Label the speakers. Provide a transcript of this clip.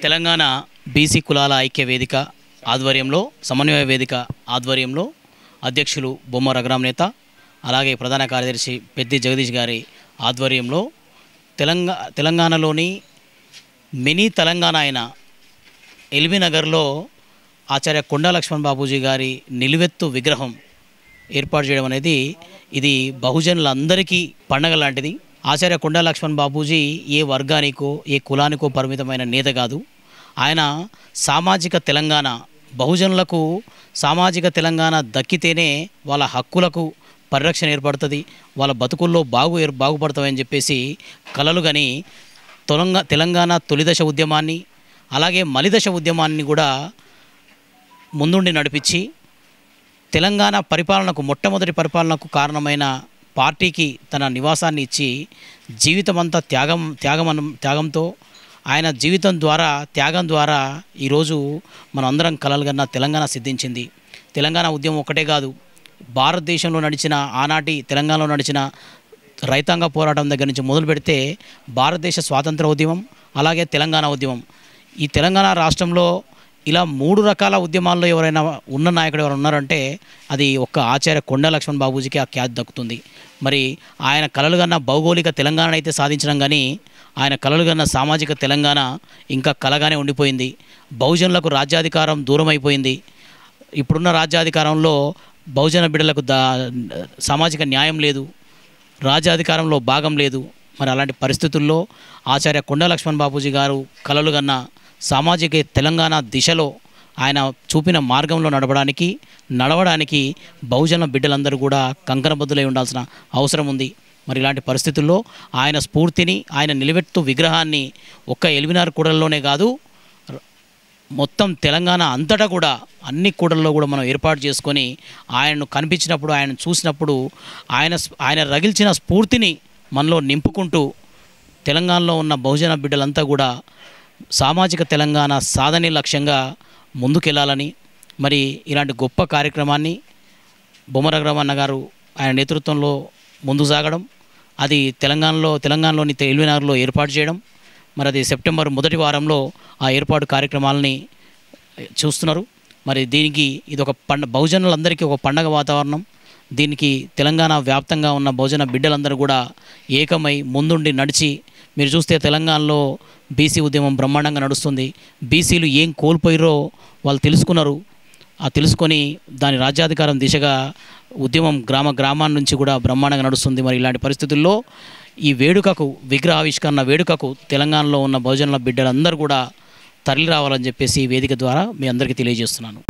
Speaker 1: Telangana BC కులాల ఐక్య వేదిక ఆధ్వర్యంలో సమన్వయ వేదిక ఆధ్వర్యంలో అధ్యక్షులు బొమ్మ రఘురామ్ నేత అలాగే ప్రధాన కార్యదర్శి పెద్ది జగదీష్ గారి ఆధ్వర్యంలో తెలంగాణలోని మినీ తెలంగాణ అయిన ఎల్బీ నగర్లో ఆచార్య కొండా లక్ష్మణ్ బాపూజీ గారి నిలువెత్తు విగ్రహం ఏర్పాటు చేయడం అనేది ఇది బహుజనులందరికీ పండగ లాంటిది. ఆచార్య కొండా లక్ష్మణ్ బాపూజీ ఏ వర్గానికో ఏ కులానికో పరిమితమైన నేత కాదు. ఆయన సామాజిక తెలంగాణ, బహుజనులకు సామాజిక తెలంగాణ దక్కితేనే వాళ్ళ హక్కులకు పరిరక్షణ ఏర్పడుతుంది, వాళ్ళ బతుకుల్లో బాగుపడతామని చెప్పేసి కలలు గని తెలంగాణ తొలిదశ ఉద్యమాన్ని అలాగే మలిదశ ఉద్యమాన్ని కూడా ముందుండి నడిపించి తెలంగాణ పరిపాలనకు మొట్టమొదటి పరిపాలనకు కారణమైన పార్టీకి తన నివాసాన్ని ఇచ్చి జీవితమంతా త్యాగంతో ఆయన జీవితం ద్వారా త్యాగం ద్వారా ఈరోజు మనం అందరం కలలుగన్న తెలంగాణ సిద్ధించింది. తెలంగాణ ఉద్యమం ఒకటే కాదు, భారతదేశంలో నడిచిన ఆనాటి తెలంగాణలో నడిచిన రైతాంగ పోరాటం దగ్గర నుంచి మొదలు పెడితే భారతదేశ స్వాతంత్ర ఉద్యమం అలాగే తెలంగాణ ఉద్యమం, ఈ తెలంగాణ రాష్ట్రంలో ఇలా 3 రకాల ఉద్యమాల్లో ఎవరైనా ఉన్న నాయకుడు ఎవరు ఉన్నారంటే అది ఒక్క ఆచార్య కొండా లక్ష్మణ్ బాపూజీకి ఆ ఖ్యాతి దక్కుతుంది. మరి ఆయన కలలుగన్న భౌగోళిక తెలంగాణ అయితే సాధించడం కానీ ఆయన కలలుగన్న సామాజిక తెలంగాణ ఇంకా కలగానే ఉండిపోయింది. బహుజనులకు రాజ్యాధికారం దూరం అయిపోయింది. ఇప్పుడున్న రాజ్యాధికారంలో బహుజన బిడ్డలకు సామాజిక న్యాయం లేదు, రాజ్యాధికారంలో భాగం లేదు. మరి అలాంటి పరిస్థితుల్లో ఆచార్య కొండా లక్ష్మణ్ బాపూజీ గారు కలలుగన్న సామాజిక తెలంగాణ దిశలో ఆయన చూపిన మార్గంలో నడవడానికి బహుజన బిడ్డలందరూ కూడా కంకణబద్దులై ఉండాల్సిన అవసరం ఉంది. మరి ఇలాంటి పరిస్థితుల్లో ఆయన స్ఫూర్తిని, ఆయన నిలబెట్టు విగ్రహాన్ని ఒక్క ఎల్బీనగర్ కూడలిలోనే కాదు, మొత్తం తెలంగాణ అంతటా కూడా అన్ని కూడల్లో కూడా మనం ఏర్పాటు చేసుకొని ఆయనను కనిపించినప్పుడు, ఆయన చూసినప్పుడు ఆయన రగిల్చిన స్ఫూర్తిని మనలో నింపుకుంటూ తెలంగాణలో ఉన్న బహుజన బిడ్డలంతా కూడా సామాజిక తెలంగాణ సాధనే లక్ష్యంగా ముందుకెళ్లాలని, మరి ఇలాంటి గొప్ప కార్యక్రమాన్ని బొమ్మ రఘురామ్ అన్న గారు ఆయన నేతృత్వంలో ముందుకు సాగడం, అది తెలంగాణలోని ఎల్బీ నగర్లో ఏర్పాటు చేయడం, మరి అది సెప్టెంబర్ మొదటి వారంలో ఆ ఏర్పాటు కార్యక్రమాలని చూస్తున్నారు. మరి దీనికి ఇది ఒక బహుజనులందరికీ ఒక పండగ వాతావరణం. దీనికి తెలంగాణ వ్యాప్తంగా ఉన్న బహుజన బిడ్డలందరూ కూడా ఏకమై ముందుండి నడిచి, మీరు చూస్తే తెలంగాణలో బీసీ ఉద్యమం బ్రహ్మాండంగా నడుస్తుంది. బీసీలు ఏం కోల్పోయారో వాళ్ళు తెలుసుకున్నారు. ఆ తెలుసుకొని దాని రాజ్యాధికారం దిశగా ఉద్యమం గ్రామాన్ని నుంచి కూడా బ్రహ్మాండంగా నడుస్తుంది. మరి ఇలాంటి పరిస్థితుల్లో ఈ వేడుకకు, విగ్రహావిష్కరణ వేడుకకు తెలంగాణలో ఉన్న బహుజనుల బిడ్డలందరూ కూడా తరలి రావాలని చెప్పేసి వేదిక ద్వారా మీ అందరికీ తెలియజేస్తున్నాను.